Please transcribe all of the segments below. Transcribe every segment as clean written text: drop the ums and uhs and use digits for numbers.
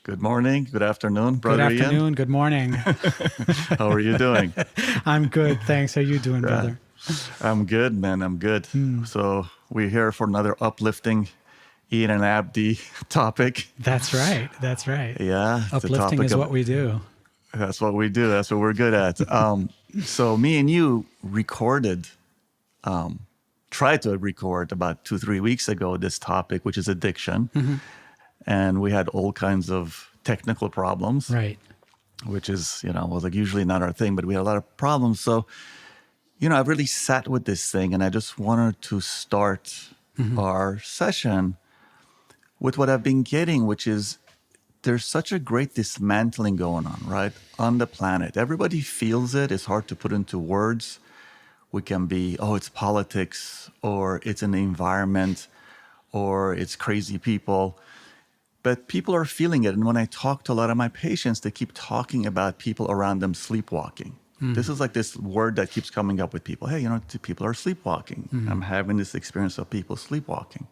Good morning, good afternoon, Good brother afternoon, good morning. Ian. How are you doing? I'm good, thanks. How you doing, brother? I'm good, man. I'm good. So we're here for another uplifting Ian and Abdi topic. That's right. That's right. Yeah, the Uplifting topic is of what we do. that's what we do. That's what we're good at. So me and you recorded, tried to record about 2-3 weeks ago this topic, which is addiction, and we had all kinds of technical problems. Right. Which is, was like usually not our thing, but we had a lot of problems. So, I've really sat with this thing and I just wanted to start our session with what I've been getting, which is there's such a great dismantling going on, right? On the planet. Everybody feels it. It's hard to put into words. We can be, it's politics, or it's an environment, or it's crazy people. But people are feeling it. And when I talk to a lot of my patients, they keep talking about people around them sleepwalking. This is like this word that keeps coming up with people. Hey, people are sleepwalking. I'm having this experience of people sleepwalking.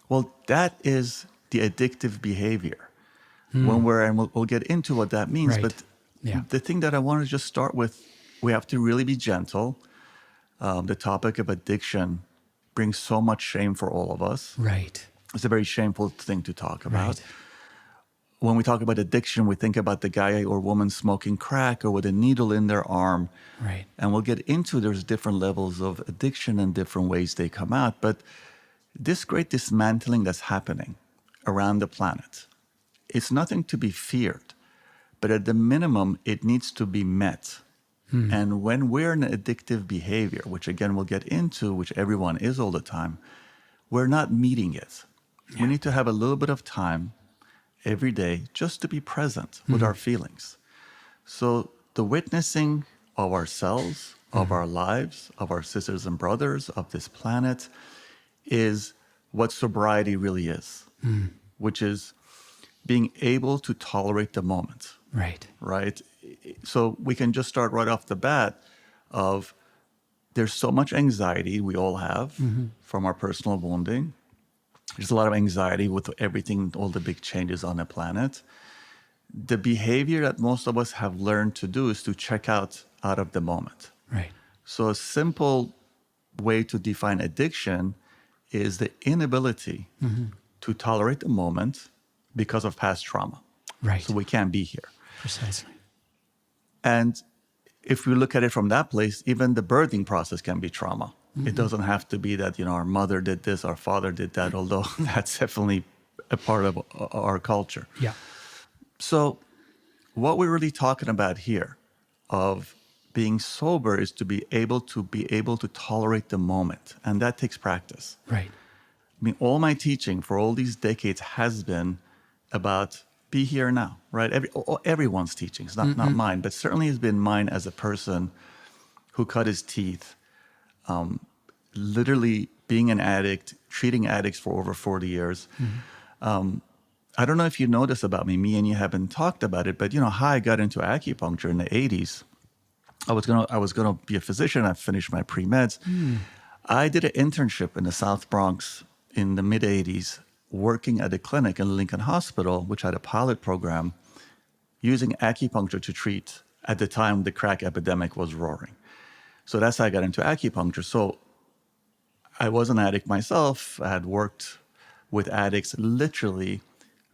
Well, that is the addictive behavior. And we'll get into what that means. Right. But Yeah. the thing that I want to just start with, we have to really be gentle. The topic of addiction brings so much shame for all of us. Right. It's a very shameful thing to talk about. Right. When we talk about addiction, we think about the guy or woman smoking crack or with a needle in their arm. Right. And we'll get into there's different levels of addiction and different ways they come out. But this great dismantling that's happening around the planet, it's nothing to be feared. But at the minimum, it needs to be met. And when we're in addictive behavior, which again we'll get into, which everyone is all the time, we're not meeting it. Yeah. We need to have a little bit of time every day just to be present with our feelings. So the witnessing of ourselves, of our lives, of our sisters and brothers, of this planet is what sobriety really is, which is being able to tolerate the moment. Right. Right? So we can just start right off the bat of there's so much anxiety we all have from our personal wounding. There's a lot of anxiety with everything, all the big changes on the planet. The behavior that most of us have learned to do is to check out of the moment. Right. So a simple way to define addiction is the inability to tolerate the moment because of past trauma. Right. So we can't be here. Precisely. And if we look at it from that place, even the birthing process can be trauma. It doesn't have to be that, our mother did this, our father did that, although that's definitely a part of our culture. Yeah. So what we're really talking about here of being sober is to be able to tolerate the moment. And that takes practice. Right. I mean, all my teaching for all these decades has been about be here now, right? Everyone's teaching, it's not mine, but certainly has been mine as a person who cut his teeth, literally being an addict, treating addicts for over 40 years. I don't know if you know this about me. Me and you haven't talked about it, but how I got into acupuncture in the 80s. I was gonna be a physician. I finished my pre-meds. I did an internship in the South Bronx in the mid 80s, working at a clinic in Lincoln Hospital, which had a pilot program using acupuncture to treat, at the time, the crack epidemic was roaring. So that's how I got into acupuncture. So I was an addict myself. I had worked with addicts literally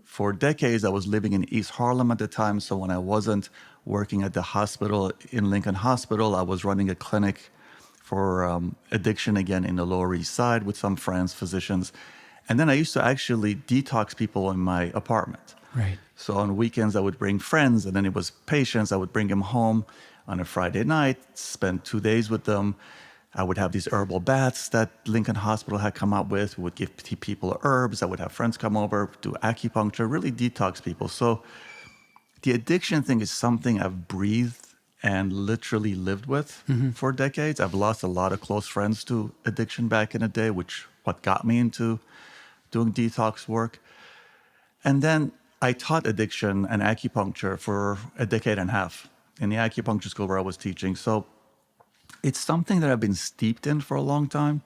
for decades. I was living in East Harlem at the time. So when I wasn't working at the hospital in Lincoln Hospital, I was running a clinic for addiction again in the Lower East Side with some friends, physicians. And then I used to actually detox people in my apartment. Right. So on weekends, I would bring friends, and then it was patients. I would bring them home on a Friday night, spend 2 days with them. I would have these herbal baths that Lincoln Hospital had come up with. We would give people herbs. I would have friends come over, do acupuncture, really detox people. So the addiction thing is something I've breathed and literally lived with for decades. I've lost a lot of close friends to addiction back in the day, which what got me into doing detox work. And then I taught addiction and acupuncture for a decade and a half in the acupuncture school where I was teaching. So it's something that I've been steeped in for a long time.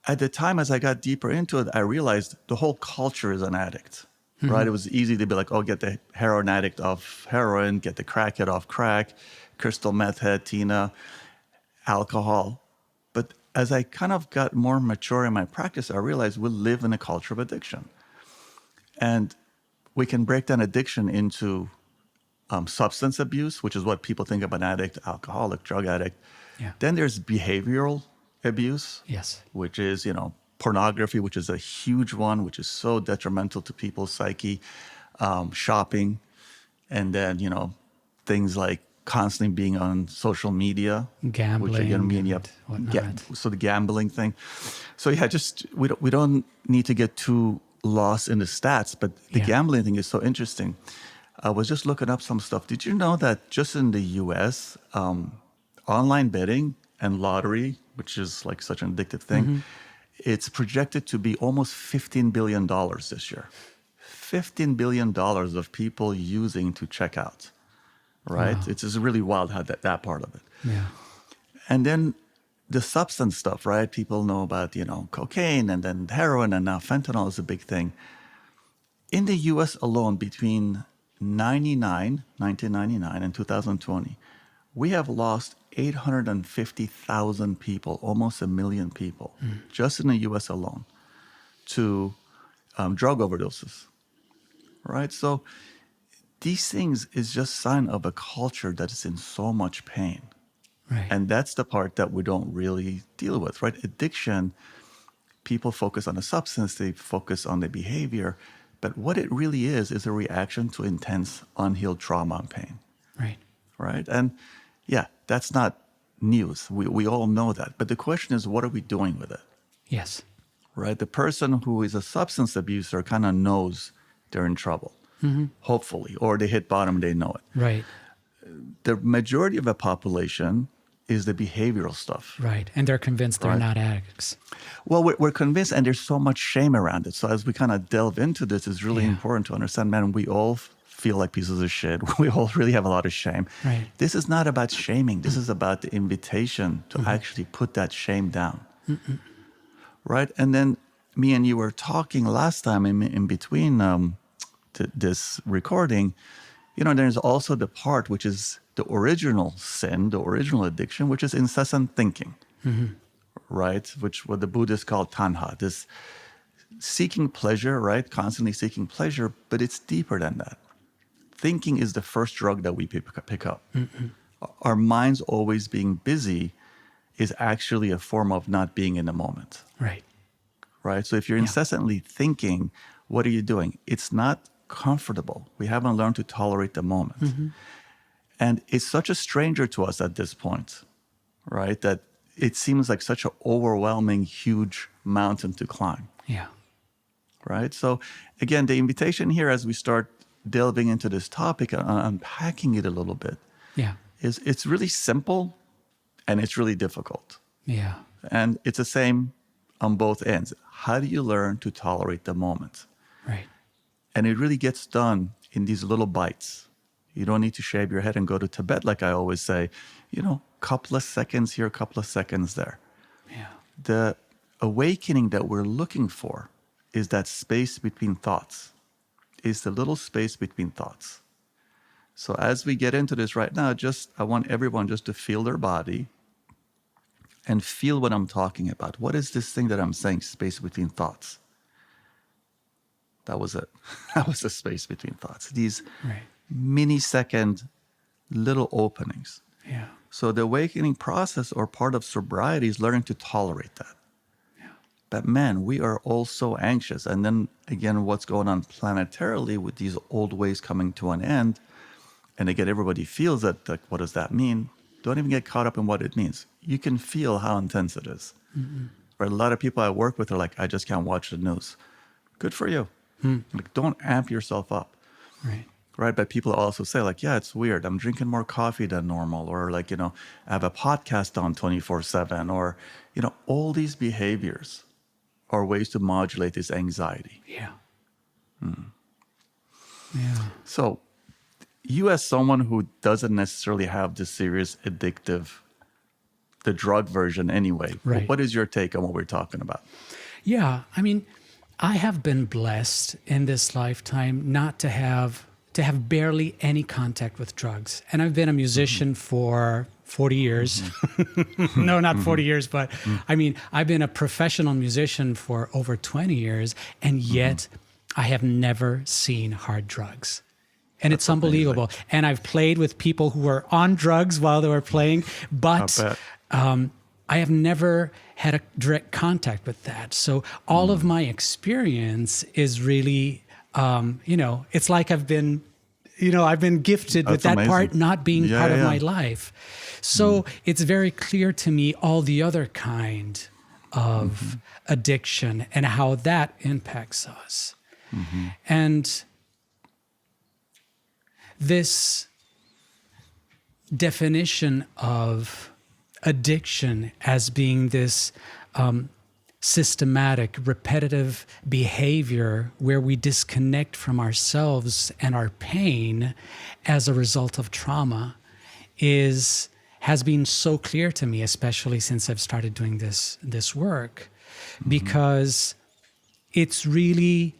At the time, as I got deeper into it, I realized the whole culture is an addict. right? It was easy to be like, oh, get the heroin addict off heroin, get the crackhead off crack, crystal meth head, Tina, alcohol. But as I kind of got more mature in my practice, I realized we live in a culture of addiction. And we can break down addiction into substance abuse, which is what people think of an addict, alcoholic, drug addict. Yeah. Then there's behavioral abuse, Yes. which is, pornography, which is a huge one, which is so detrimental to people's psyche, shopping, and then, things like constantly being on social media, Gambling which again, me and you and have, whatnot. so the gambling thing. So yeah, just we don't need to get too lost in the stats, but the Yeah. gambling thing is so interesting. I was just looking up some stuff. Did you know that just in the U.S., online betting and lottery, which is like such an addictive thing, it's projected to be almost $15 billion this year. $15 billion of people using to check out, right? Wow. It's just really wild how that part of it. Yeah. And then the substance stuff, right? People know about, cocaine and then heroin, and now fentanyl is a big thing. In the US alone, between 1999 and 2020, we have lost 850,000 people, almost 1 million people, just in the US alone, to drug overdoses, right? So these things is just sign of a culture that is in so much pain. Right. And that's the part that we don't really deal with, right? Addiction, people focus on the substance, they focus on the behavior, but what it really is a reaction to intense, unhealed trauma and pain, Right. right? And yeah, that's not news. We all know that. But the question is, what are we doing with it, Yes. right? The person who is a substance abuser kind of knows they're in trouble, hopefully, or they hit bottom, they know it. Right. The majority of the population is the behavioral stuff. Right. And they're convinced they're Right. not addicts. Well, we're convinced, and there's so much shame around it. So as we kind of delve into this, it's really Yeah. important to understand, man, we all feel like pieces of shit. We all really have a lot of shame. Right. This is not about shaming. This is about the invitation to actually put that shame down. Right? And then me and you were talking last time in between this recording, there's also the part which is the original sin, the original addiction, which is incessant thinking, right? Which what the Buddhists call tanha, this seeking pleasure, right? Constantly seeking pleasure, but it's deeper than that. Thinking is the first drug that we pick up. Our minds always being busy is actually a form of not being in the moment, Right. right? So if you're incessantly thinking, what are you doing? It's not comfortable. We haven't learned to tolerate the moment. And it's such a stranger to us at this point, right? That it seems like such an overwhelming, huge mountain to climb, Yeah. right? So again, the invitation here as we start delving into this topic and unpacking it a little bit Yeah. is it's really simple and it's really difficult. Yeah. And it's the same on both ends. How do you learn to tolerate the moment? Right. And it really gets done in these little bites. You don't need to shave your head and go to Tibet, like I always say. Couple of seconds here, couple of seconds there. Yeah. The awakening that we're looking for is that space between thoughts, is the little space between thoughts. So as we get into this right now, I want everyone just to feel their body and feel what I'm talking about. What is this thing that I'm saying, space between thoughts? That was it. That was the space between thoughts. These Right. millisecond little openings. Yeah. So the awakening process or part of sobriety is learning to tolerate that. Yeah. But man, we are all so anxious. And then again, what's going on planetarily with these old ways coming to an end. And again, everybody feels that, like, what does that mean? Don't even get caught up in what it means. You can feel how intense it is. Right? A lot of people I work with are like, I just can't watch the news. Good for you. Like, don't amp yourself up. Right. Right. But people also say, like, yeah, it's weird. I'm drinking more coffee than normal. Or like, I have a podcast on 24/7. Or, all these behaviors are ways to modulate this anxiety. Yeah. Yeah. So you as someone who doesn't necessarily have this serious addictive, the drug version anyway, Right. what is your take on what we're talking about? Yeah. I mean, I have been blessed in this lifetime not to have barely any contact with drugs. And I've been a musician for 40 years. No, not 40 years, but I mean, I've been a professional musician for over 20 years, and yet I have never seen hard drugs. And it's unbelievable. Amazing. And I've played with people who were on drugs while they were playing, but I have never had a direct contact with that. So all of my experience is really, it's like I've been gifted with that amazing. part not being part of my life. So it's very clear to me all the other kind of addiction and how that impacts us. And this definition of addiction as being this systematic, repetitive behavior where we disconnect from ourselves and our pain as a result of trauma has been so clear to me, especially since I've started doing this work, because it's really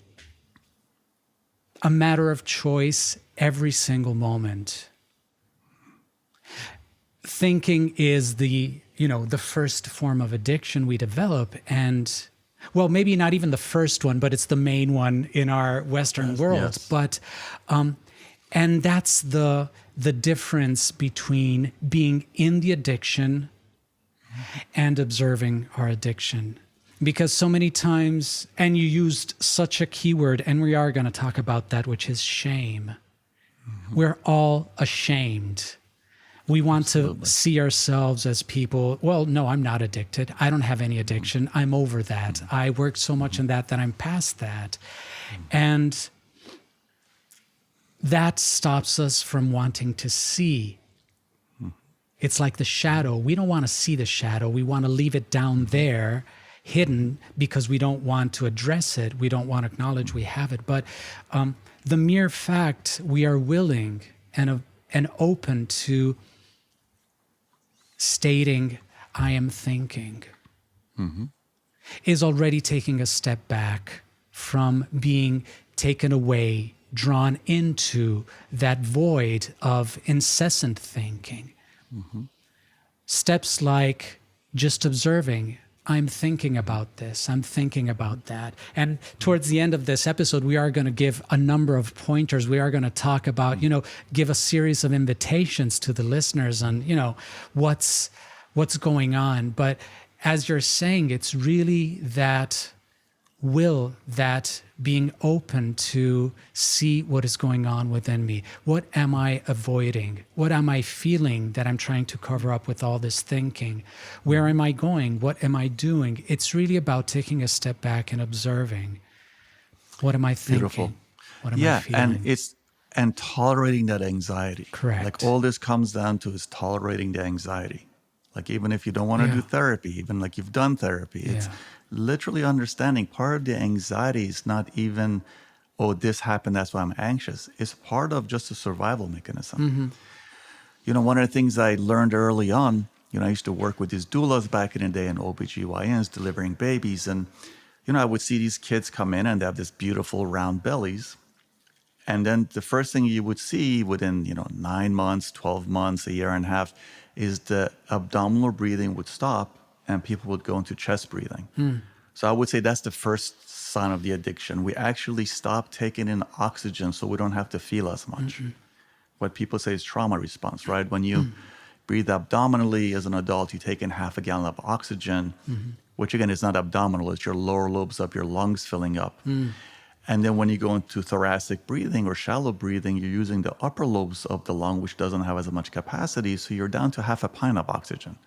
a matter of choice every single moment. Thinking is the first form of addiction we develop, and well, maybe not even the first one, but it's the main one in our Western world. Yes. But and that's the difference between being in the addiction and observing our addiction. Because so many times, and you used such a keyword, and we are going to talk about that, which is shame. We're all ashamed. We want to see ourselves as people, well, no, I'm not addicted. I don't have any addiction. I'm over that. I worked so much in that I'm past that. And that stops us from wanting to see. It's like the shadow. We don't want to see the shadow. We want to leave it down there, hidden, because we don't want to address it. We don't want to acknowledge we have it. But the mere fact we are willing and open to stating, I am thinking, is already taking a step back from being taken away, drawn into that void of incessant thinking. Steps like just observing, I'm thinking about this, I'm thinking about that. And towards the end of this episode, we are going to give a number of pointers. We are going to talk about, give a series of invitations to the listeners on, what's going on. But as you're saying, it's really that will, that being open to see what is going on within me. What am I avoiding? What am I feeling that I'm trying to cover up with all this thinking? Where am I going? What am I doing? It's really about taking a step back and observing. What am I thinking? Beautiful. What am I feeling? And tolerating that anxiety. Correct. Like all this comes down to is tolerating the anxiety. Like even if you don't want to do therapy, even like you've done therapy, it's literally understanding part of the anxiety is not even, oh, this happened, that's why I'm anxious. It's part of just a survival mechanism. One of the things I learned early on, I used to work with these doulas back in the day and OBGYNs delivering babies. And, I would see these kids come in and they have this beautiful round bellies. And then the first thing you would see within, 9 months, 12 months, a year and a half, is the abdominal breathing would stop and people would go into chest breathing. So I would say that's the first sign of the addiction. We actually stop taking in oxygen so we don't have to feel as much. What people say is trauma response, right? When you breathe abdominally as an adult, you take in half a gallon of oxygen, which again is not abdominal, it's your lower lobes of your lungs filling up. And then when you go into thoracic breathing or shallow breathing, you're using the upper lobes of the lung, which doesn't have as much capacity. So you're down to half a pint of oxygen.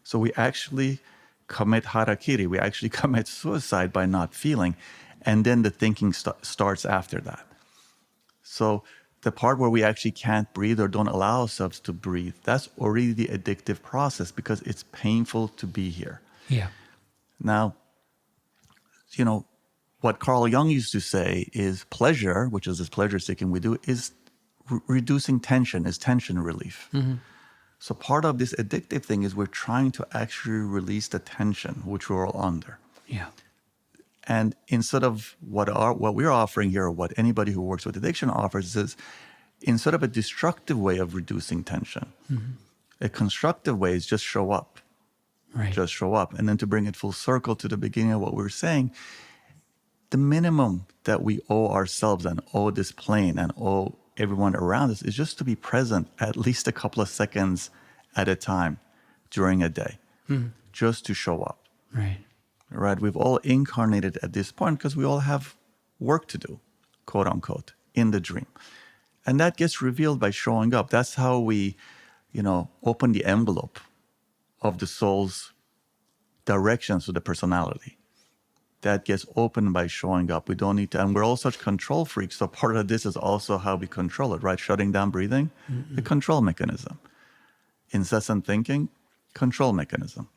So we actually commit harakiri. We actually commit suicide by not feeling. And then the thinking starts after that. So the part where we actually can't breathe or don't allow ourselves to breathe, that's already the addictive process because it's painful to be here. Yeah. Now, what Carl Jung used to say is pleasure, which is this pleasure seeking we do, is reducing tension, is tension relief. So part of this addictive thing is we're trying to actually release the tension which we're all under. Yeah. And instead of what we're offering here, or what anybody who works with addiction offers, is instead of a destructive way of reducing tension, a constructive way is just show up. Right. Just show up. And then to bring it full circle to the beginning of what we were saying, the minimum that we owe ourselves and owe this plane and owe everyone around us is just to be present at least a couple of seconds at a time during a day, just to show up. Right. Right? We've all incarnated at this point because we all have work to do, quote unquote, in the dream. And that gets revealed by showing up. That's how we, open the envelope of the soul's directions to the personality. That gets opened by showing up. We don't need to, and we're all such control freaks. So part of this is also how we control it, right? Shutting down breathing, the control mechanism. Incessant thinking, control mechanism.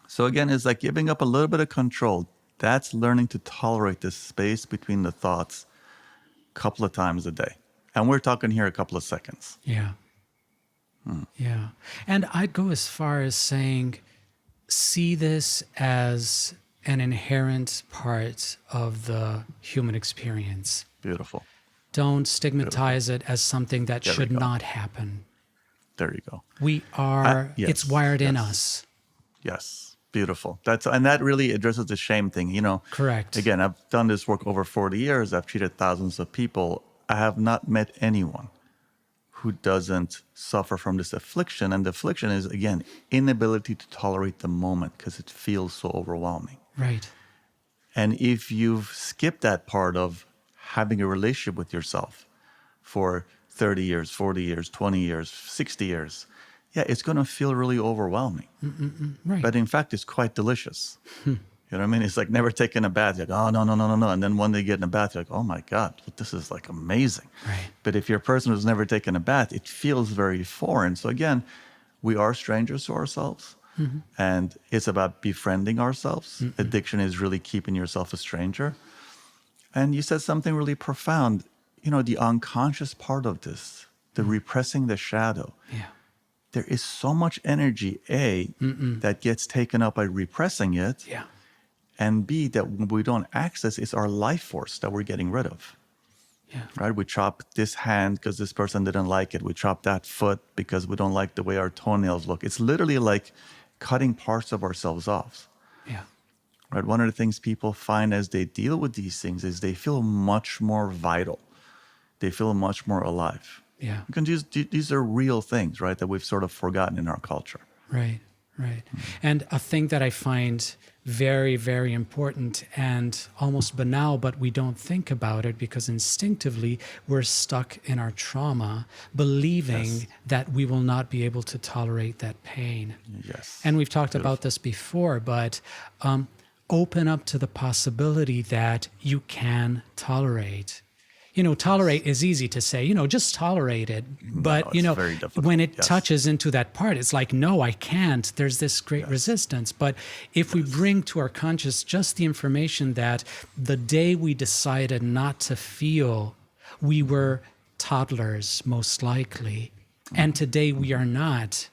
So again, it's like giving up a little bit of control. That's learning to tolerate the space between the thoughts a couple of times a day. And we're talking here a couple of seconds. Yeah. Yeah. And I'd go as far as saying, see this as an inherent part of the human experience. Beautiful. Don't stigmatize it as something that should not happen. There you go. We are, Yes, it's wired in yes. us. Yes. Beautiful. And that really addresses the shame thing. Correct. Again, I've done this work over 40 years. I've treated thousands of people. I have not met anyone who doesn't suffer from this affliction. And the affliction is, again, inability to tolerate the moment because it feels so overwhelming. Right. And if you've skipped that part of having a relationship with yourself for 30 years, 40 years, 20 years, 60 years, yeah, it's going to feel really overwhelming. Right. But in fact, it's quite delicious. You know what I mean? It's like never taking a bath. You're like, oh, no. And then one day you get in a bath, you're like, oh my God, this is like amazing. Right. But if you're a person who's never taken a bath, it feels very foreign. So again, we are strangers to ourselves. And it's about befriending ourselves. Addiction is really keeping yourself a stranger. And you said something really profound. The unconscious part of this, the repressing the shadow. Yeah. There is so much energy, A, that gets taken up by repressing it. Yeah. And B, that when we don't access, it's our life force that we're getting rid of. Yeah. Right? We chop this hand because this person didn't like it. We chop that foot because we don't like the way our toenails look. It's literally like cutting parts of ourselves off. Yeah. Right? One of the things people find as they deal with these things is they feel much more vital. They feel much more alive. Yeah. Because these are real things, right, that we've sort of forgotten in our culture. Right. And a thing that I find very, very important and almost banal, but we don't think about it because instinctively we're stuck in our trauma, believing that we will not be able to tolerate that pain. Yes. And we've talked about this before, but open up to the possibility that you can tolerate. Tolerate is easy to say, just tolerate it. But, it's very difficult. when it touches into that part, it's like, no, I can't. There's this great resistance. But if we bring to our conscious just the information that the day we decided not to feel, we were toddlers, most likely. And today we are not.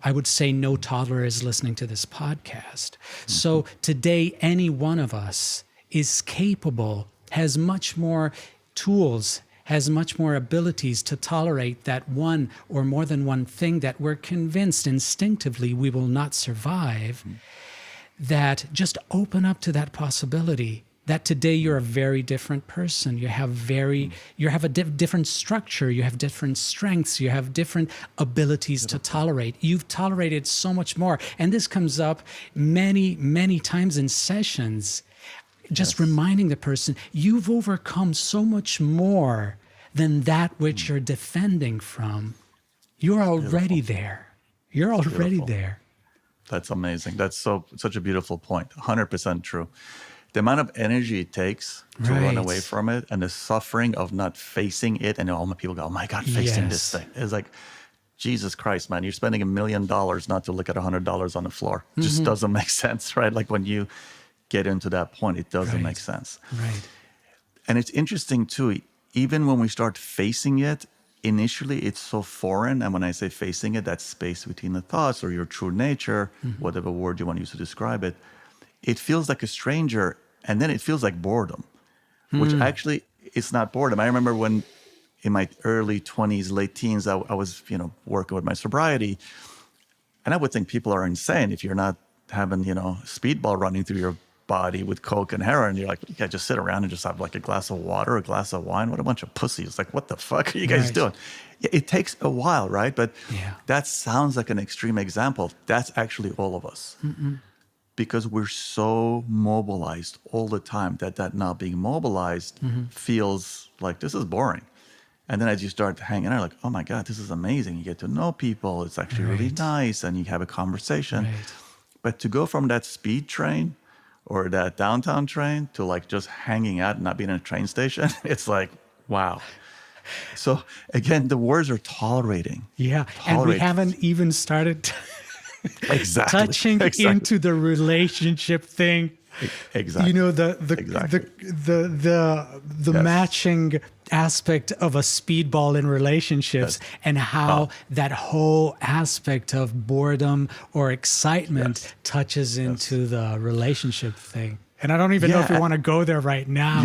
I would say no toddler is listening to this podcast. So today, any one of us is capable, has much more tools, has much more abilities to tolerate that one or more than one thing that we're convinced instinctively we will not survive, that just open up to that possibility that today you're a very different person. You have a different structure, you have different strengths, you have different abilities to tolerate. You've tolerated so much more. And this comes up many, many times in sessions. Just reminding the person, you've overcome so much more than that which you're defending from. You're already there. You're already there. That's amazing. That's such a beautiful point. 100% true. The amount of energy it takes to run away from it and the suffering of not facing it. And all my people go, oh my God, facing this thing. It's like, Jesus Christ, man, you're spending $1 million not to look at $100 on the floor. It just doesn't make sense, right? Like when you get into that point, it doesn't make sense. Right. And it's interesting too, even when we start facing it, initially it's so foreign. And when I say facing it, that space between the thoughts or your true nature, whatever word you want to use to describe it, it feels like a stranger And then it feels like boredom, which actually it's not boredom. I remember when in my early 20s, late teens, I was, working with my sobriety. And I would think people are insane if you're not having, speedball running through your body with coke and heroin. You're like, you can't just sit around and just have like a glass of water, a glass of wine. What a bunch of pussies. Like, what the fuck are you guys doing? It takes a while, right? But that sounds like an extreme example. That's actually all of us. Because we're so mobilized all the time that not being mobilized feels like this is boring. And then as you start hanging out, like, oh my God, this is amazing. You get to know people. It's actually really nice. And you have a conversation. But to go from that speed train or that downtown train to like just hanging out and not being in a train station, it's like, wow. So again, the words are tolerating. Yeah. And we haven't even started touching into the relationship thing. Exactly. The matching aspect of a speedball in relationships and how that whole aspect of boredom or excitement touches into the relationship thing. And I don't even know if we want to go there right now.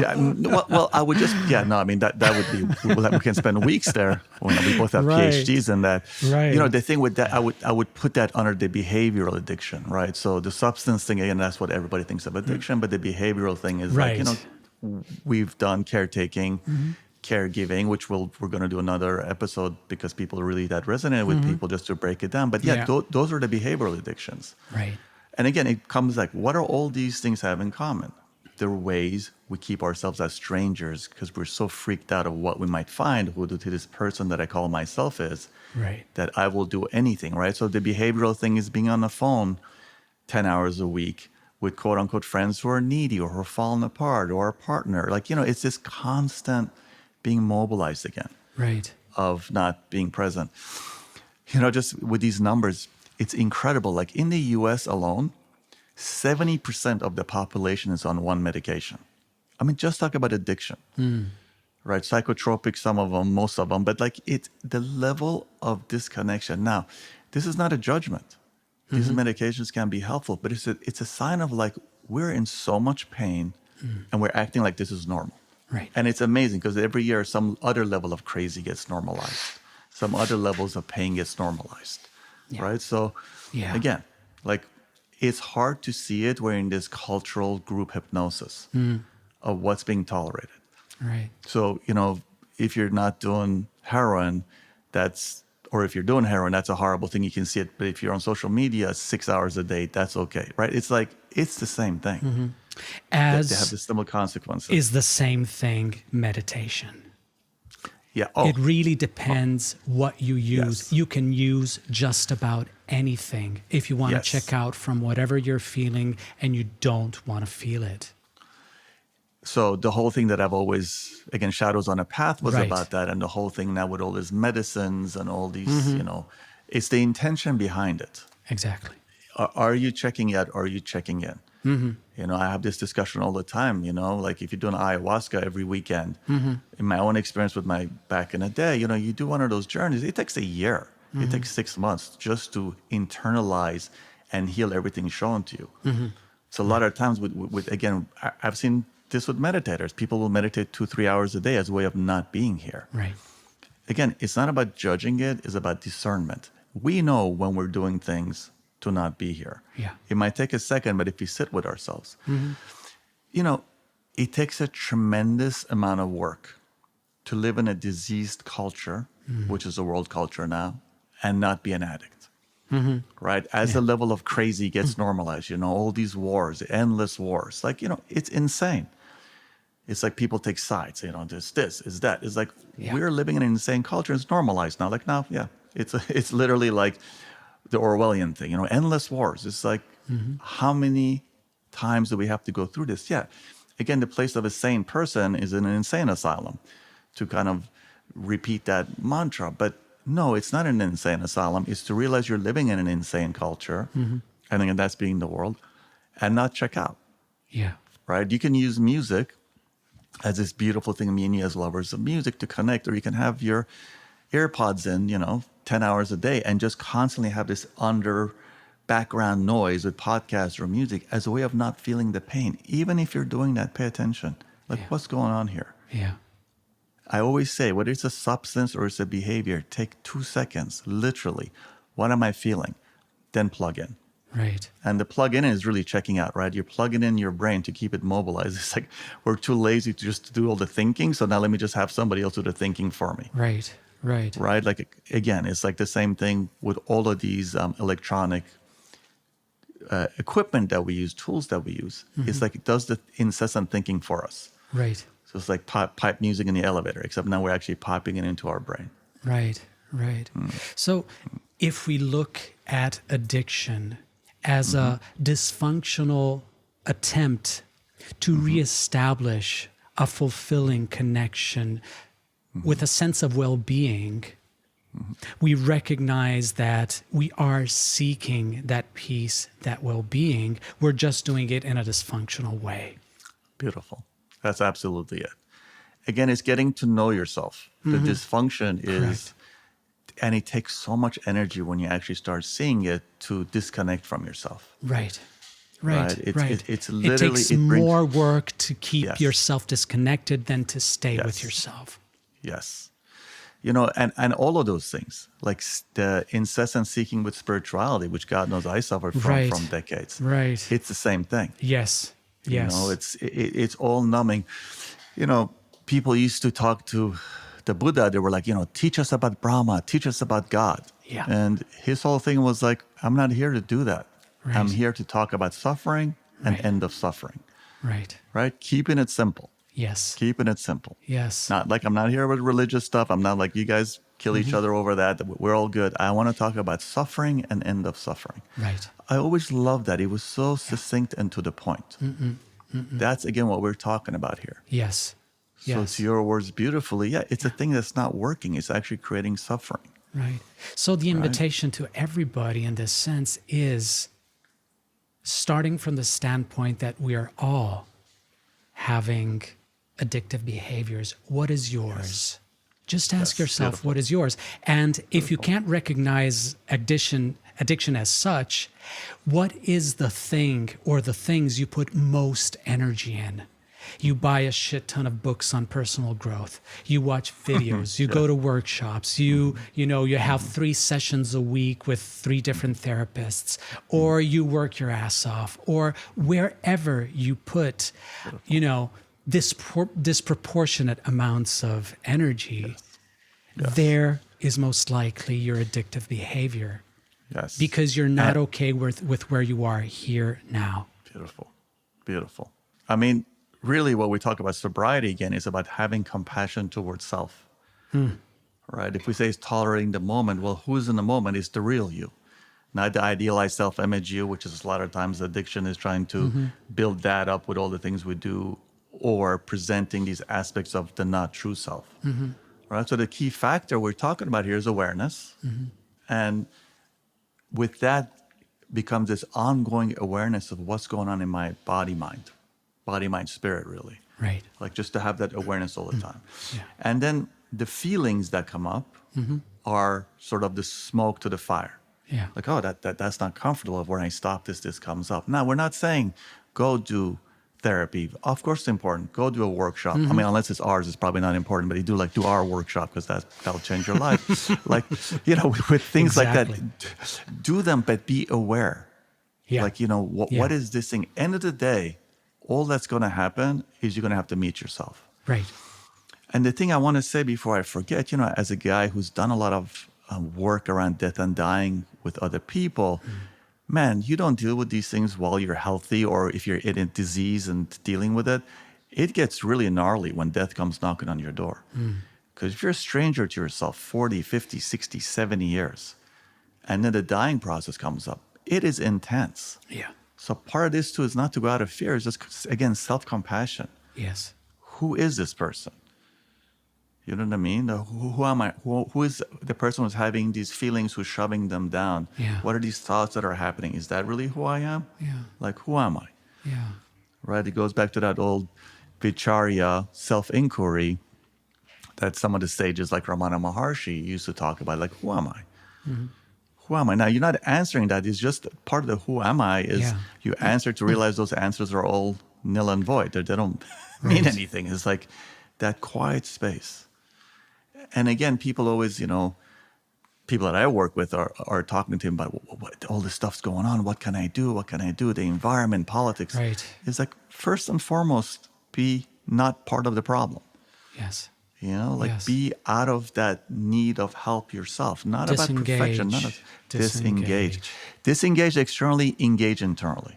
Well, I would just, I mean, that would be, we can spend weeks there. We both have PhDs in that. The thing with that, I would put that under the behavioral addiction, right? So the substance thing, again, that's what everybody thinks of addiction, but the behavioral thing is like, we've done caretaking, caregiving, which we're going to do another episode because people really that resonate with people just to break it down. But those are the behavioral addictions. Right. And again, it comes like, what are all these things have in common? There are ways we keep ourselves as strangers because we're so freaked out of what we might find, who this person that I call myself is, that I will do anything, right? So the behavioral thing is being on the phone 10 hours a week with quote unquote friends who are needy or who are falling apart or a partner. Like, it's this constant being mobilized again of not being present. Just with these numbers, it's incredible. Like in the US alone, 70% of the population is on one medication. I mean, just talk about addiction, right? Psychotropic, some of them, most of them, but like it's the level of disconnection. Now, this is not a judgment. These medications can be helpful, but it's a sign of like, we're in so much pain and we're acting like this is normal. Right. And it's amazing because every year some other level of crazy gets normalized. Some other levels of pain gets normalized. Right. So again, like it's hard to see it. We're in this cultural group hypnosis of what's being tolerated. Right. So, if you're not doing heroin, or if you're doing heroin, that's a horrible thing. You can see it. But if you're on social media 6 hours a day, that's okay. Right. It's like, it's the same thing. As they have the similar consequences. Is the same thing meditation. Yeah. It really depends what you use. You can use just about anything if you want to check out from whatever you're feeling and you don't want to feel it. So the whole thing that I've always, again, Shadows on a Path was about that. And the whole thing now with all these medicines and all these, it's the intention behind it. Exactly. Are you checking out? Or are you checking in? I have this discussion all the time, like if you're doing ayahuasca every weekend, in my own experience with my back in the day, you do one of those journeys, it takes a year, it takes 6 months just to internalize and heal everything shown to you. So a lot of times with again, I've seen this with meditators. People will meditate 2-3 hours a day as a way of not being here. Right. Again, it's not about judging it, it's about discernment. We know when we're doing things to not be here. Yeah. It might take a second, but if we sit with ourselves, it takes a tremendous amount of work to live in a diseased culture, which is a world culture now, and not be an addict. Right? As the level of crazy gets normalized, all these wars, endless wars, like, it's insane. It's like people take sides, this is that. It's like, we're living in an insane culture. It's normalized now. Like, now, it's literally like the Orwellian thing, endless wars. It's like, how many times do we have to go through this? Yeah. Again, the place of a sane person is in an insane asylum to kind of repeat that mantra. But no, it's not an insane asylum. It's to realize you're living in an insane culture. And again, that's being the world and not check out. Yeah. Right. You can use music as this beautiful thing, me and you as lovers of music, to connect, or you can have your AirPods in, 10 hours a day and just constantly have this background noise with podcasts or music as a way of not feeling the pain. Even if you're doing that, pay attention. Like, what's going on here? Yeah. I always say, whether it's a substance or it's a behavior, take 2 seconds, literally. What am I feeling? Then plug in. Right. And the plug in is really checking out, right? You're plugging in your brain to keep it mobilized. It's like we're too lazy to just do all the thinking. So now let me just have somebody else do the thinking for me. Right. Right. Right? Like, again, it's like the same thing with all of these electronic equipment that we use, tools that we use. It's like it does the incessant thinking for us. Right. So it's like pipe music in the elevator, except now we're actually popping it into our brain. Right. Right. So if we look at addiction as a dysfunctional attempt to reestablish a fulfilling connection with a sense of well-being, we recognize that we are seeking that peace, that well-being. We're just doing it in a dysfunctional way. Beautiful. That's absolutely it. Again, it's getting to know yourself. The dysfunction is, Correct. and it takes so much energy when you actually start seeing it to disconnect from yourself. Right. Right. Right. It's it literally, takes it brings, more work to keep Yes. yourself disconnected than to stay with Yes. yourself. yes. You know, and all of those things, like the incessant seeking with spirituality, which God knows I suffered Right. from decades. Right. It's the same thing. Yes. Yes. You know, it's all numbing. You know, people used to talk to the Buddha. They were like, teach us about Brahma, teach us about God. Yeah. And his whole thing was like, I'm not here to do that. Right. I'm here to talk about suffering and Right. end of suffering. Right. Right? Keeping it simple. Yes. Keeping it simple. Yes. Not like I'm not here with religious stuff. I'm not like you guys kill each other over that. We're all good. I want to talk about suffering and end of suffering. Right. I always loved that. It was so succinct and to the point. That's, again, what we're talking about here. Yes. So Yes. to your words beautifully, it's a thing that's not working. It's actually creating suffering. Right. So the invitation to everybody in this sense is starting from the standpoint that we are all having addictive behaviors. What is yours? Just ask Yes, yourself, beautiful. what is yours? And if you can't recognize addiction as such, what is the thing or the things you put most energy in? You buy a shit ton of books on personal growth. You watch videos. You go to workshops. You have 3 sessions a week with 3 different therapists, or you work your ass off, or wherever you put, disproportionate amounts of energy, there is most likely your addictive behavior Yes. because you're not okay with where you are here now. Beautiful. Beautiful. I mean, really what we talk about sobriety again is about having compassion towards self. Right? If we say it's tolerating the moment, well, who's in the moment is the real you. Not the idealized self-image you, which is a lot of times addiction is trying to build that up with all the things we do, or presenting these aspects of the not true self. Right? So the key factor we're talking about here is awareness. And with that becomes this ongoing awareness of what's going on in my body, mind, spirit, really. Right. Like just to have that awareness all the time. Yeah. And then the feelings that come up are sort of the smoke to the fire. Yeah. Like, oh, that's not comfortable. When I stop this comes up. Now, we're not saying go do therapy. Of course it's important. Go do a workshop. I mean, unless it's ours, it's probably not important, but you do our workshop because that'll change your life. Like, with things like that, do them, but be aware. Yeah. Like, what is this thing? End of the day, all that's going to happen is you're going to have to meet yourself. Right. And the thing I want to say before I forget, as a guy who's done a lot of work around death and dying with other people, man, you don't deal with these things while you're healthy or if you're in a disease and dealing with it. It gets really gnarly when death comes knocking on your door. Because if you're a stranger to yourself 40, 50, 60, 70 years, and then the dying process comes up, it is intense. Yeah. So part of this too is not to go out of fear. It's just, again, self-compassion. Yes. Who is this person? You know what I mean? Who am I? Who is the person who's having these feelings, who's shoving them down? Yeah. What are these thoughts that are happening? Is that really who I am? Yeah. Like, who am I? Yeah. Right? It goes back to that old Vicharya self-inquiry that some of the sages like Ramana Maharshi used to talk about. Like, who am I? who am I? Now, you're not answering that. It's just part of the who am I is Yeah. you answer to realize those answers are all nil and void. They don't mean Right. anything. It's like that quiet space. And again, people always, people that I work with are talking to him about what all this stuff's going on. What can I do? What can I do? The environment, politics. Right. It's like, first and foremost, be not part of the problem. Yes. Like be out of that need of help yourself, not about perfection. Disengage. Disengage externally, engage internally.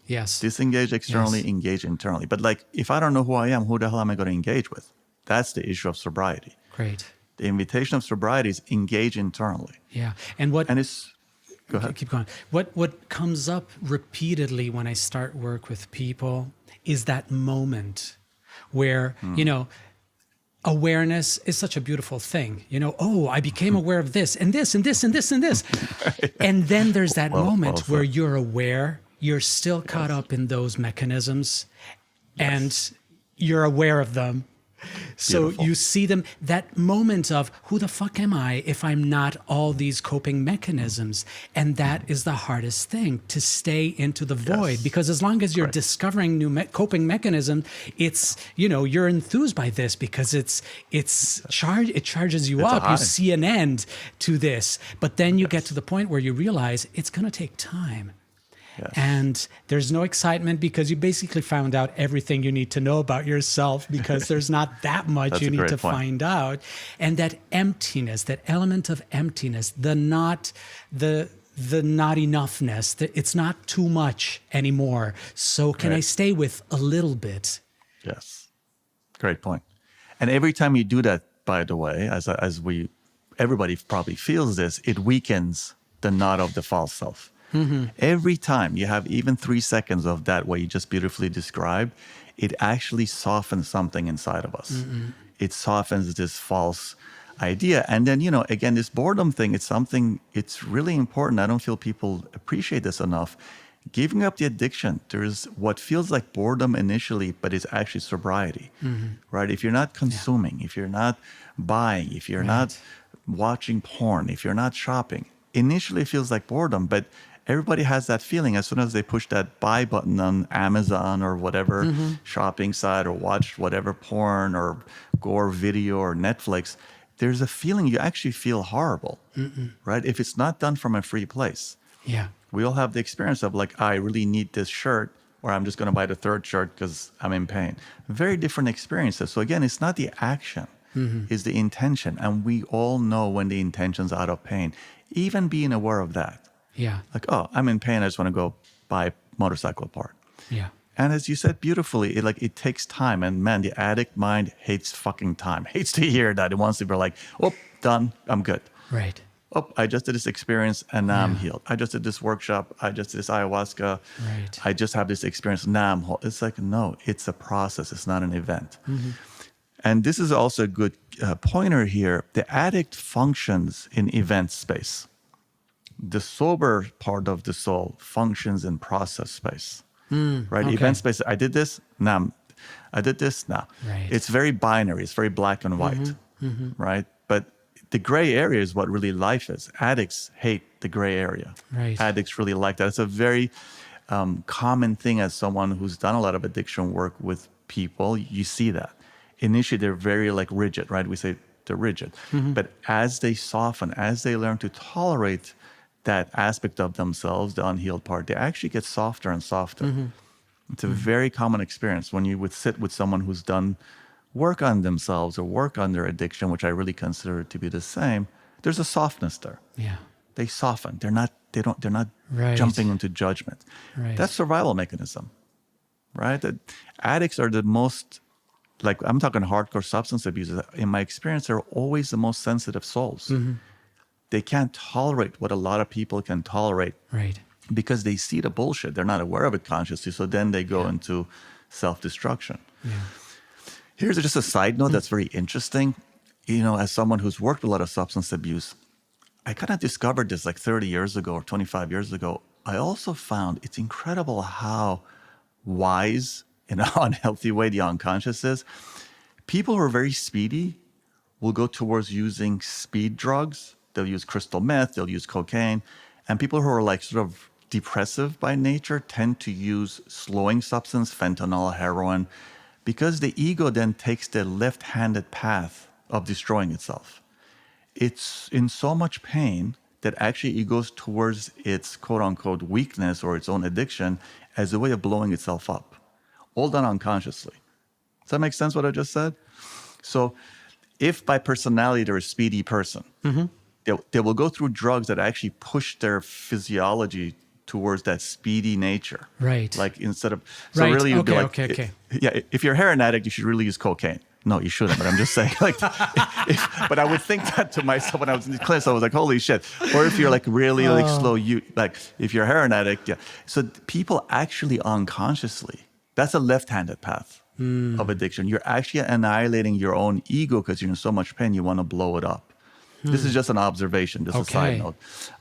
Yes. Disengage externally, engage internally. But like, if I don't know who I am, who the hell am I going to engage with? That's the issue of sobriety. Great. The invitation of sobriety is engage internally. Yeah. And it's, go ahead. Keep going. What comes up repeatedly when I start work with people is that moment where, awareness is such a beautiful thing. I became aware of this and this and this and this and this. And then there's that moment where you're aware, you're still caught up in those mechanisms and you're aware of them. So Beautiful. you see them, that moment of who the fuck am I if I'm not all these coping mechanisms? And that is the hardest thing, to stay into the void, because as long as you're discovering new coping mechanism, it's, you're enthused by this because it charges you up. You see an end to this, but then you get to the point where you realize it's going to take time. Yes. And there's no excitement because you basically found out everything you need to know about yourself, because there's not that much you need to find out. And that emptiness, that element of emptiness, the not enoughness, it's not too much anymore. So can I stay with a little bit? Yes. Great point. And every time you do that, by the way, everybody probably feels this, it weakens the knot of the false self. Every time you have even 3 seconds of that, what you just beautifully described, it actually softens something inside of us. It softens this false idea. And then, again, this boredom thing, it's really important. I don't feel people appreciate this enough. Giving up the addiction, there's what feels like boredom initially, but it's actually sobriety, right? If you're not consuming, if you're not buying, if you're not watching porn, if you're not shopping, initially it feels like boredom, but everybody has that feeling as soon as they push that buy button on Amazon or whatever shopping site, or watch whatever porn or gore video or Netflix. There's a feeling you actually feel horrible, right? If it's not done from a free place. Yeah. We all have the experience of like, I really need this shirt, or I'm just going to buy the third shirt because I'm in pain. Very different experiences. So again, it's not the action, it's the intention. And we all know when the intention's out of pain. Even being aware of that. Yeah. Like, oh, I'm in pain. I just want to go buy a motorcycle part. Yeah. And as you said beautifully, it takes time. And man, the addict mind hates fucking time. Hates to hear that. It wants to be like, oh, done. I'm good. Right. Oh, I just did this experience and now I'm healed. I just did this workshop. I just did this ayahuasca. Right. I just have this experience. Now I'm whole. It's like, no, it's a process. It's not an event. And this is also a good pointer here. The addict functions in event space. The sober part of the soul functions in process space, right? Okay. Event space, I did this, now I did this, now. Right. It's very binary, it's very black and white, right? But the gray area is what really life is. Addicts hate the gray area. Right. Addicts really like that. It's a very common thing as someone who's done a lot of addiction work with people, you see that. Initially, they're very rigid, right? We say they're rigid. But as they soften, as they learn to tolerate that aspect of themselves, the unhealed part, they actually get softer and softer. It's a very common experience when you would sit with someone who's done work on themselves or work on their addiction, which I really consider to be the same. There's a softness there. Yeah. They soften. They're not Right. jumping into judgment. Right. That's survival mechanism, right? Addicts are the most, I'm talking hardcore substance abusers. In my experience, they're always the most sensitive souls. They can't tolerate what a lot of people can tolerate, Right. because they see the bullshit. They're not aware of it consciously. So then they go into self-destruction. Yeah. Here's just a side note that's very interesting. As someone who's worked with a lot of substance abuse, I kind of discovered this 30 years ago or 25 years ago. I also found it's incredible how wise, in an unhealthy way, the unconscious is. People who are very speedy will go towards using speed drugs they'll use crystal meth, they'll use cocaine. And people who are like sort of depressive by nature tend to use slowing substance, fentanyl, heroin, because the ego then takes the left-handed path of destroying itself. It's in so much pain that actually it goes towards its quote-unquote weakness or its own addiction as a way of blowing itself up, all done unconsciously. Does that make sense what I just said? So if by personality they're a speedy person, they will go through drugs that actually push their physiology towards that speedy nature. Right. Like instead of, so Right. really you'd be like, Okay. yeah, if you're a heroin addict, you should really use cocaine. No, you shouldn't, but I'm just saying, like, but I would think that to myself when I was in the class, I was like, holy shit. Or if you're like really like slow, like if you're a heroin addict, yeah. So people actually unconsciously, that's a left-handed path of addiction. You're actually annihilating your own ego because you're in so much pain, you want to blow it up. This is just an observation, just a side note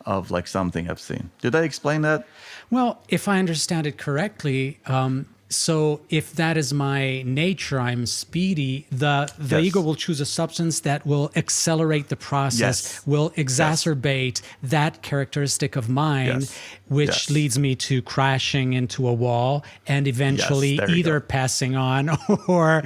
of like something I've seen. Did I explain that? Well, if I understand it correctly, so if that is my nature, I'm speedy, the ego will choose a substance that will accelerate the process, will exacerbate that characteristic of mine, which leads me to crashing into a wall and eventually either passing on or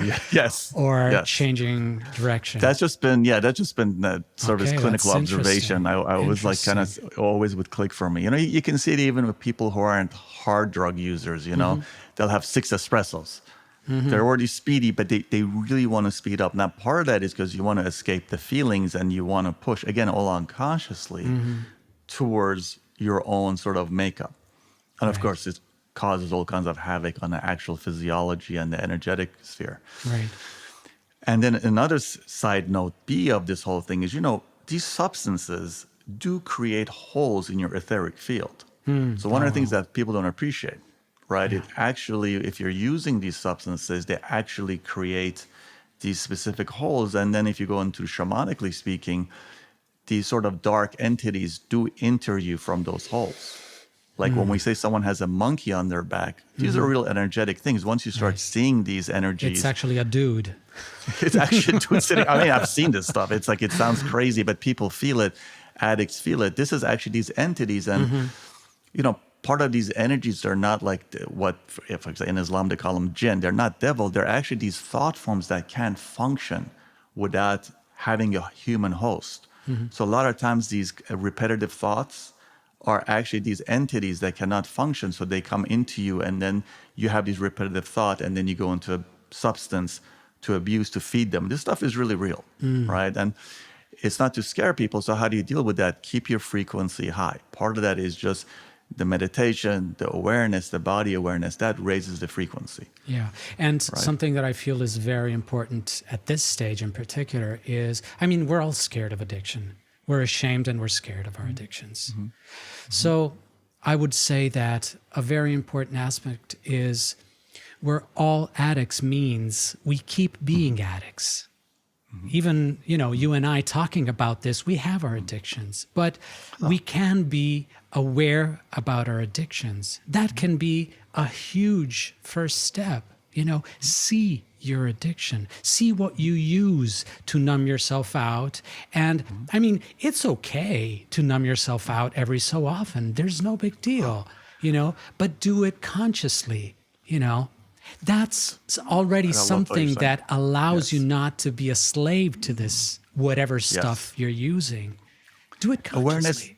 changing direction. That's just been sort of this clinical observation. I was like kind of always would click for me. You know, you can see it even with people who aren't hard drug users, you know. They'll have 6 espressos. They're already speedy, but they really want to speed up. Now, part of that is because you want to escape the feelings and you want to push, again, all unconsciously towards your own sort of makeup. And of course, it causes all kinds of havoc on the actual physiology and the energetic sphere. Right. And then another side note, B of this whole thing is, you know, these substances do create holes in your etheric field. So one of the things that people don't appreciate, right? It actually, if you're using these substances, they actually create these specific holes. And then if you go into shamanically speaking, these sort of dark entities do enter you from those holes. Like when we say someone has a monkey on their back, these are real energetic things. Once you start seeing these energies. It's actually a dude. It's actually a dude sitting. I mean, I've seen this stuff. It's like, it sounds crazy, but people feel it. Addicts feel it. This is actually these entities. And, you know, part of these energies are not like what, if in Islam they call them jinn. They're not devil. They're actually these thought forms that can't function without having a human host. So a lot of times these repetitive thoughts are actually these entities that cannot function. So they come into you and then you have these repetitive thought and then you go into a substance to abuse, to feed them. This stuff is really real, right? And it's not to scare people. So how do you deal with that? Keep your frequency high. Part of that is just the meditation, the awareness, the body awareness, that raises the frequency. Yeah. And something that I feel is very important at this stage in particular is, I mean, we're all scared of addiction. We're ashamed and we're scared of our addictions. So I would say that a very important aspect is we're all addicts means we keep being addicts. Even, you know, you and I talking about this, we have our addictions, but we can be aware about our addictions. That can be a huge first step. You know, see your addiction, see what you use to numb yourself out. And I mean, it's okay to numb yourself out every so often. There's no big deal, you know, but do it consciously, you know. That's already something that allows you not to be a slave to this whatever stuff you're using. Do it consciously.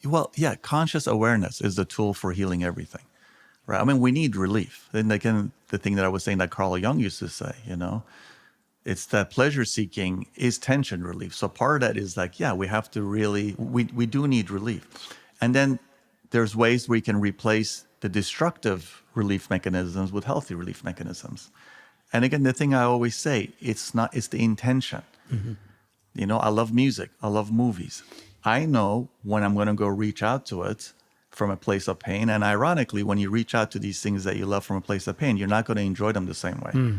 Awareness, conscious awareness is the tool for healing everything, right? I mean, we need relief. And again, the thing that I was saying that Carl Jung used to say, you know, it's that pleasure seeking is tension relief. So part of that is like, we have to really, we do need relief. And then there's ways we can replace the destructive relief mechanisms with healthy relief mechanisms. And again, the thing I always say, it's the intention. You know, I love music. I love movies. I know when I'm going to go reach out to it from a place of pain. And ironically, when you reach out to these things that you love from a place of pain, you're not going to enjoy them the same way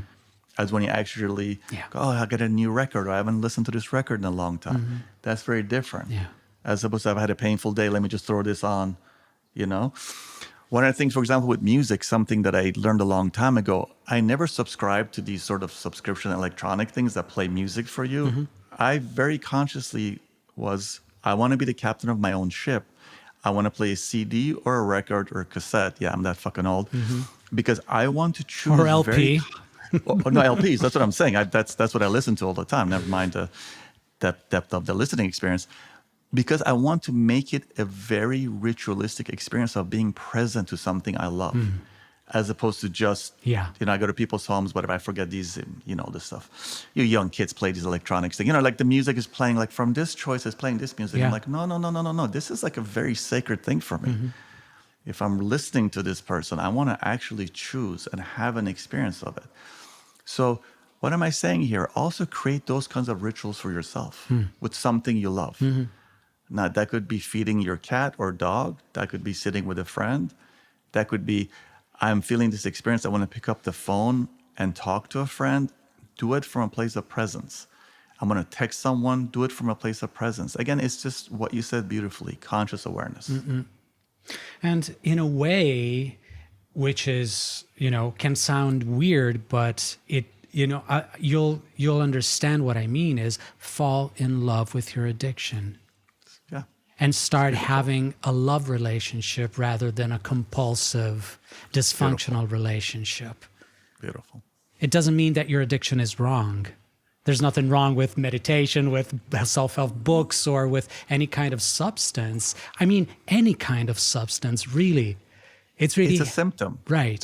as when you actually go, oh, I got a new record, or I haven't listened to this record in a long time. That's very different. As opposed to, I've had a painful day, let me just throw this on, you know? One of the things, for example, with music, something that I learned a long time ago, I never subscribed to these sort of subscription electronic things that play music for you. I very consciously was I want to be the captain of my own ship. I want to play a CD or a record or a cassette. Yeah, I'm that fucking old. Because I want to choose Or LP. no, LPs. That's what I'm saying. That's what I listen to all the time. Never mind the depth of the listening experience. Because I want to make it a very ritualistic experience of being present to something I love, as opposed to just, I go to people's homes, but if I forget these, this stuff. You young kids play these electronics things. Like the music is playing, like from this choice is playing this music. I'm like, no. This is like a very sacred thing for me. If I'm listening to this person, I want to actually choose and have an experience of it. So what am I saying here? Also create those kinds of rituals for yourself with something you love. Now, that could be feeding your cat or dog. That could be sitting with a friend. That could be, I'm feeling this experience. I want to pick up the phone and talk to a friend. Do it from a place of presence. I'm going to text someone. Do it from a place of presence. Again, it's just what you said beautifully, conscious awareness. And in a way, which is, can sound weird, but you'll understand what I mean is fall in love with your addiction. Yeah. And start having a love relationship rather than a compulsive, dysfunctional relationship. Beautiful. It doesn't mean that your addiction is wrong. There's nothing wrong with meditation, with self-help books, or with any kind of substance. I mean, any kind of substance, really. It's a symptom. Right.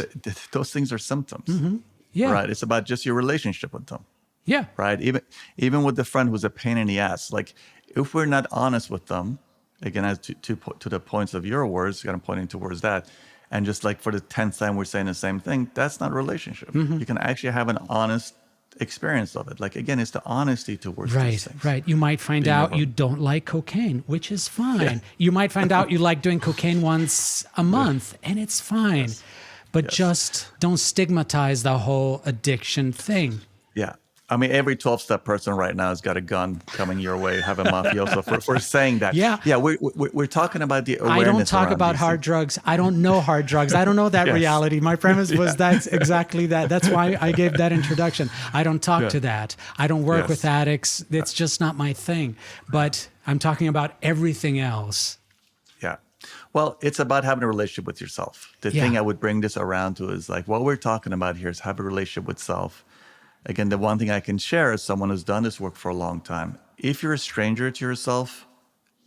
Those things are symptoms. Yeah. Right. It's about just your relationship with them. Yeah. Right. Even with the friend who's a pain in the ass, like if we're not honest with them, again, as to the points of your words, kind of pointing towards that, and just like for the 10th time we're saying the same thing, that's not a relationship. You can actually have an honest experience of it. Like, again, it's the honesty towards these things. Right. You might find out you don't like cocaine, which is fine. Yeah. You might find out you like doing cocaine once a month, and it's fine. Yes. But just don't stigmatize the whole addiction thing. Yeah. I mean, every 12-step person right now has got a gun coming your way, have a mafioso for saying that. Yeah. Yeah, we're talking about the awareness. I don't talk about hard drugs. I don't know hard drugs. I don't know that reality. My premise was that's exactly that. That's why I gave that introduction. I don't talk to that. I don't work with addicts. It's just not my thing. But I'm talking about everything else. Yeah. Well, it's about having a relationship with yourself. The thing I would bring this around to is like what we're talking about here is have a relationship with self. Again, the one thing I can share is someone who's done this work for a long time. If you're a stranger to yourself,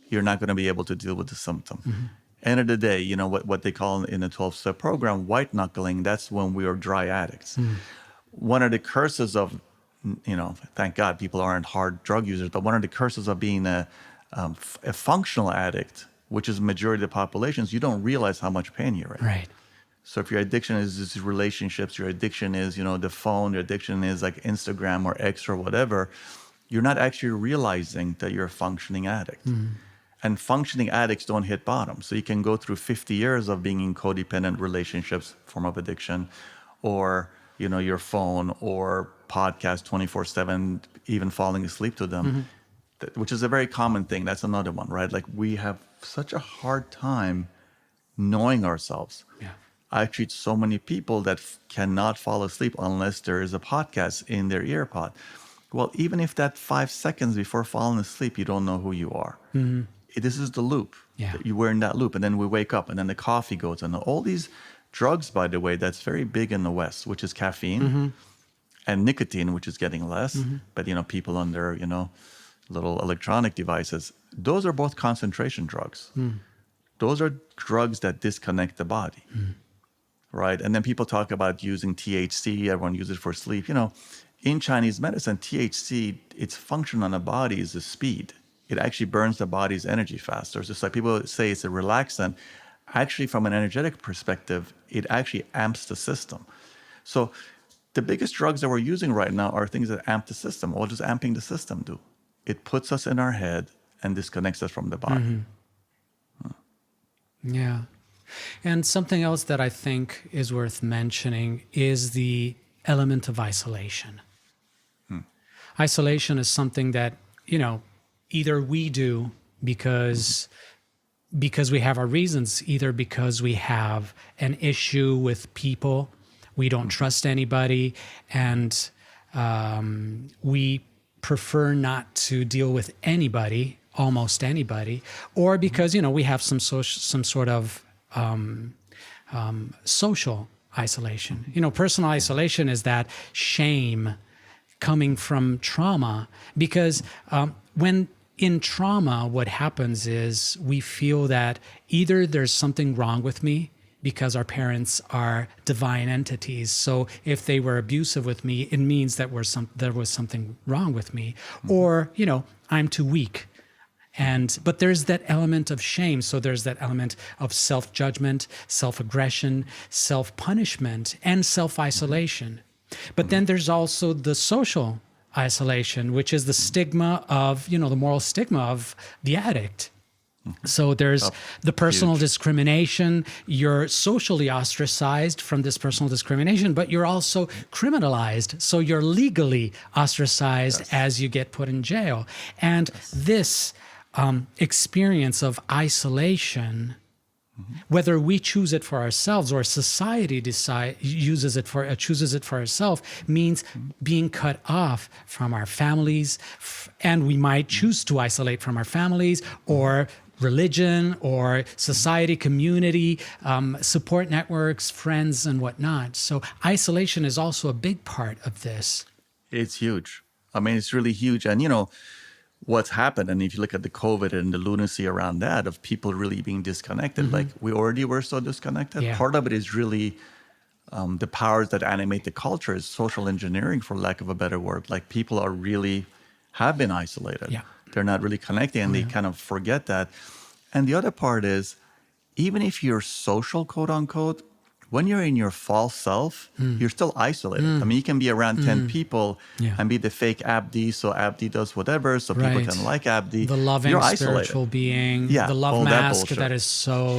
you're not going to be able to deal with the symptom. End of the day, what they call in the 12-step program, white knuckling, that's when we are dry addicts. One of the curses of, thank God people aren't hard drug users, but one of the curses of being a functional addict, which is the majority of the population, is you don't realize how much pain you're in. Right. So if your addiction is just relationships, your addiction is, the phone, your addiction is like Instagram or X or whatever, you're not actually realizing that you're a functioning addict. And functioning addicts don't hit bottom. So you can go through 50 years of being in codependent relationships, form of addiction, or, your phone or podcast 24/7, even falling asleep to them, which is a very common thing. That's another one, right? Like we have such a hard time knowing ourselves. Yeah. I treat so many people that cannot fall asleep unless there is a podcast in their ear pod. Well, even if that 5 seconds before falling asleep, you don't know who you are. This is the loop. Yeah. You were in that loop, and then we wake up, and then the coffee goes. And all these drugs, by the way, that's very big in the West, which is caffeine and nicotine, which is getting less. But, people on their, little electronic devices, those are both concentration drugs. Those are drugs that disconnect the body. Right. And then people talk about using THC. Everyone uses it for sleep. In Chinese medicine, THC, its function on the body is the speed. It actually burns the body's energy faster. It's just like people say it's a relaxant. Actually, from an energetic perspective, it actually amps the system. So the biggest drugs that we're using right now are things that amp the system. What does amping the system do? It puts us in our head and disconnects us from the body. Yeah. And something else that I think is worth mentioning is the element of isolation. Isolation is something that, either we do because we have our reasons, either because we have an issue with people, we don't trust anybody, and we prefer not to deal with anybody almost anybody, or because, we have some sort of social isolation. Personal isolation is that shame coming from trauma, because when in trauma, what happens is we feel that either there's something wrong with me because our parents are divine entities. So if they were abusive with me, it means that there was something wrong with me, or, I'm too weak. But there's that element of shame. So there's that element of self-judgment, self-aggression, self-punishment, and self-isolation. But then there's also the social isolation, which is the stigma of, the moral stigma of the addict. So there's the personal discrimination. You're socially ostracized from this personal discrimination, but you're also criminalized. So you're legally ostracized as you get put in jail. And this experience of isolation, whether we choose it for ourselves or society chooses it for ourselves, means being cut off from our families, and we might choose to isolate from our families or religion or society, community, support networks, friends, and whatnot. So isolation is also a big part of this. It's huge. I mean, it's really huge. And, what's happened, and if you look at the COVID and the lunacy around that of people really being disconnected, like we already were so disconnected. Yeah. Part of it is really the powers that animate the culture is social engineering, for lack of a better word. Like people have been isolated. Yeah. They're not really connecting, and they kind of forget that. And the other part is, even if you're social, quote unquote, when you're in your false self, you're still isolated. I mean, you can be around 10 people and be the fake Abdi, so Abdi does whatever, so people can like Abdi. The loving you're spiritual being, the love mask that is so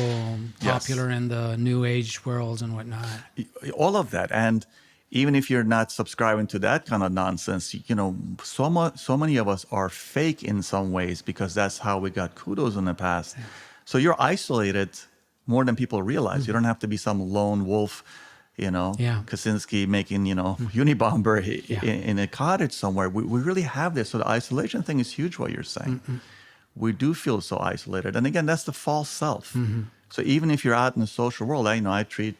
popular in the New Age world and whatnot. All of that. And even if you're not subscribing to that kind of nonsense, so many of us are fake in some ways because that's how we got kudos in the past. Yeah. So you're isolated more than people realize. You don't have to be some lone wolf, Kaczynski making, Unabomber in a cottage somewhere. We really have this. So the isolation thing is huge, what you're saying. We do feel so isolated. And again, that's the false self. So even if you're out in the social world, I treat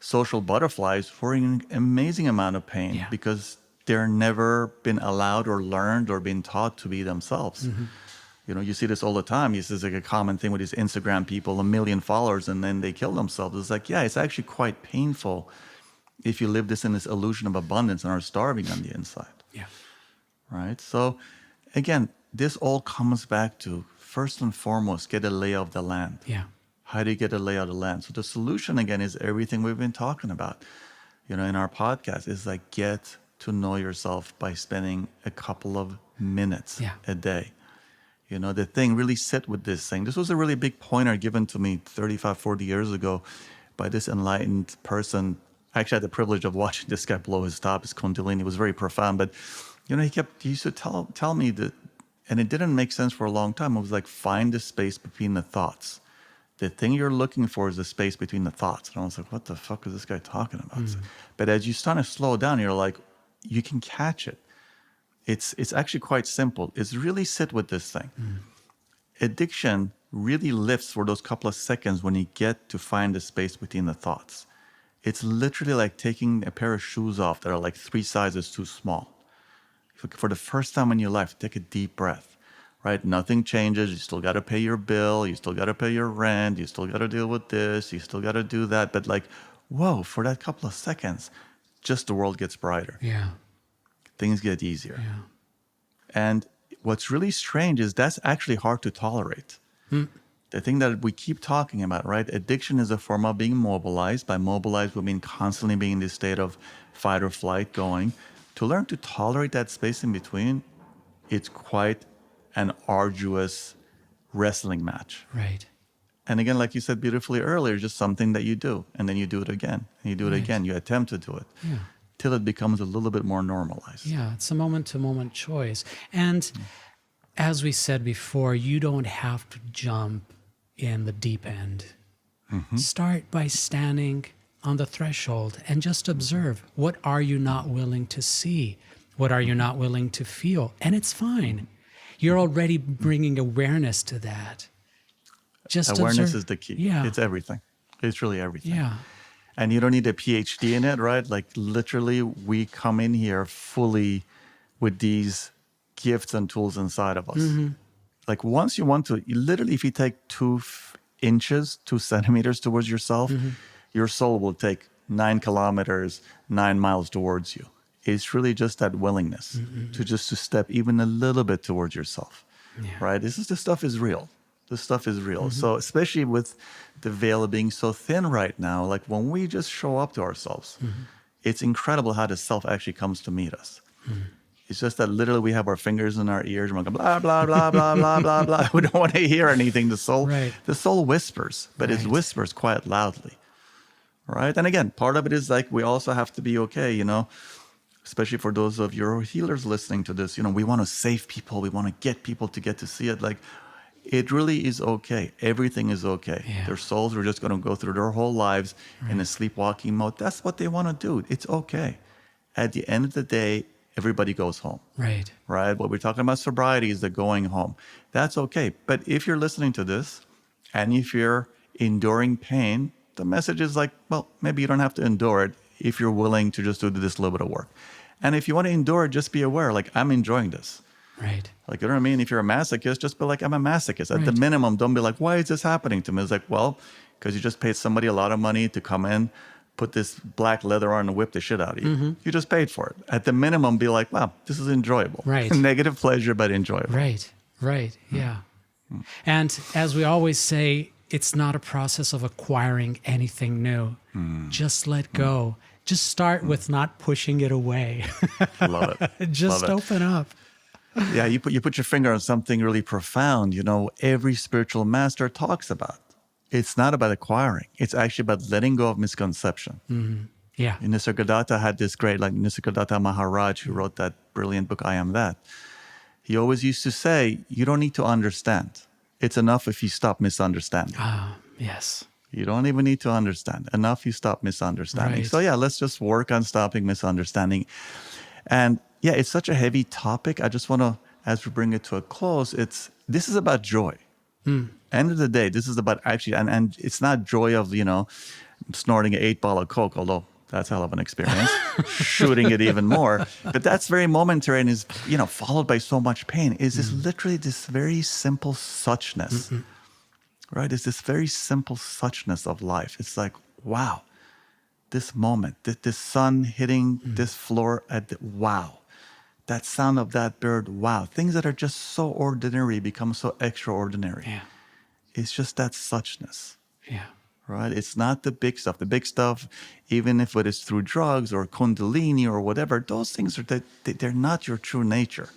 social butterflies for an amazing amount of pain because they're never been allowed or learned or been taught to be themselves. You see this all the time. This is like a common thing with these Instagram people, 1 million followers, and then they kill themselves. It's like, it's actually quite painful if you live this illusion of abundance and are starving on the inside. Yeah. Right? So, again, this all comes back to, first and foremost, get a lay of the land. Yeah. How do you get a lay of the land? So the solution, again, is everything we've been talking about, in our podcast, is like get to know yourself by spending a couple of minutes a day. The thing, really sit with this thing. This was a really big pointer given to me 35, 40 years ago by this enlightened person. I actually had the privilege of watching this guy blow his top, his Kundalini. It was very profound. But, he used to tell me that, and it didn't make sense for a long time. It was like, find the space between the thoughts. The thing you're looking for is the space between the thoughts. And I was like, what the fuck is this guy talking about? But as you start to slow down, you're like, you can catch it. It's actually quite simple. It's really sit with this thing. Addiction really lifts for those couple of seconds when you get to find the space between the thoughts. It's literally like taking a pair of shoes off that are like 3 sizes too small. For the first time in your life, take a deep breath, right? Nothing changes. You still got to pay your bill. You still got to pay your rent. You still got to deal with this. You still got to do that. But like, whoa, for that couple of seconds, just the world gets brighter. Yeah. Things get easier. Yeah. And what's really strange is that's actually hard to tolerate. The thing that we keep talking about, right? Addiction is a form of being mobilized. By mobilized, we mean constantly being in this state of fight or flight going. To learn to tolerate that space in between, it's quite an arduous wrestling match. Right. And again, like you said beautifully earlier, just something that you do, and then you do it again, and you do it again. You attempt to do it. Yeah. Till it becomes a little bit more normalized. Yeah, it's a moment-to-moment choice. And as we said before, you don't have to jump in the deep end. Start by standing on the threshold and just observe. What are you not willing to see? What are you not willing to feel? And it's fine. You're already bringing awareness to that. Just Awareness is the key. Yeah. It's everything. It's really everything. Yeah. And you don't need a PhD in it, right? Like literally, we come in here fully with these gifts and tools inside of us. Mm-hmm. Like once you want to, literally, if you take 2 centimeters towards yourself, Mm-hmm. your soul will take 9 kilometers, 9 miles towards you. It's really just that willingness to step even a little bit towards yourself, right? This stuff is real. This stuff is real. So especially with the veil being so thin right now, like when we just show up to ourselves, it's incredible how the self actually comes to meet us. It's just that literally we have our fingers in our ears and we're going blah, blah, blah, blah, blah, blah, blah. We don't want to hear anything. The soul whispers, but it whispers quite loudly, right? And again, part of it is like we also have to be okay, especially for those of your healers listening to this, we want to save people. We want to get people to get to see it. Like, it really is okay. Everything is okay. Yeah. Their souls are just going to go through their whole lives in a sleepwalking mode. That's what they want to do. It's okay. At the end of the day, everybody goes home. Right. Right? What we're talking about sobriety is the going home. That's okay. But if you're listening to this and if you're enduring pain, the message is like, well, maybe you don't have to endure it if you're willing to just do this little bit of work. And if you want to endure it, just be aware, like, I'm enjoying this. Right. Like, you know what I mean? If you're a masochist, just be like, I'm a masochist. At the minimum, don't be like, why is this happening to me? It's like, well, because you just paid somebody a lot of money to come in, put this black leather on and whip the shit out of you. You just paid for it. At the minimum, be like, wow, this is enjoyable. Right. Negative pleasure, but enjoyable. Right. Yeah. And as we always say, it's not a process of acquiring anything new. Just let go. Just start with not pushing it away. Love it. Just open up. Yeah, you put your finger on something really profound. Every spiritual master talks about. It's not about acquiring. It's actually about letting go of misconception. Yeah. Nisargadatta had this great, like Nisargadatta Maharaj, who wrote that brilliant book, I Am That. He always used to say, you don't need to understand. It's enough if you stop misunderstanding. Yes. You don't even need to understand. Enough you stop misunderstanding. Right. So yeah, let's just work on stopping misunderstanding. And yeah, it's such a heavy topic. I just want to, as we bring it to a close, this is about joy. End of the day, this is about actually, and it's not joy of, snorting an 8-ball of Coke, although that's a hell of an experience, shooting it even more. But that's very momentary and is, followed by so much pain. Is this literally this very simple suchness, right? It's this very simple suchness of life. It's like, wow, this moment, this sun hitting this floor wow. That sound of that bird, wow. Things that are just so ordinary become so extraordinary. Yeah. It's just that suchness. Yeah. Right? It's not the big stuff. The big stuff, even if it is through drugs or kundalini or whatever, those things they're not your true nature.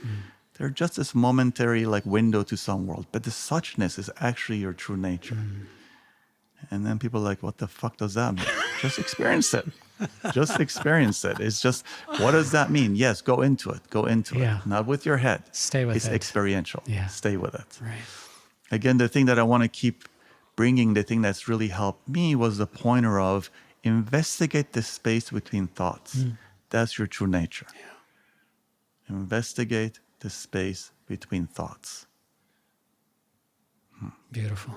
They're just this momentary like window to some world. But the suchness is actually your true nature. And then people are like, what the fuck does that mean? Just experience it. Just experience it. It's just, what does that mean? Yes, go into it. Go into it. Not with your head. Stay with it. It's experiential. Yeah. Stay with it. Right. Again, the thing that I want to keep bringing, the thing that's really helped me was the pointer of investigate the space between thoughts. That's your true nature. Yeah. Investigate the space between thoughts. Beautiful.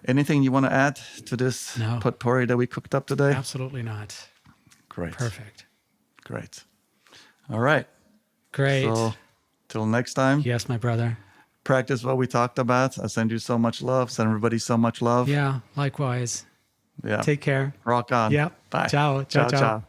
Anything you want to add to this potpourri that we cooked up today? Absolutely not. Great. Perfect. Great. All right. Great. So, till next time. Yes, my brother. Practice what we talked about. I send you so much love. Send everybody so much love. Yeah, likewise. Yeah. Take care. Rock on. Yep. Bye. Ciao. Ciao.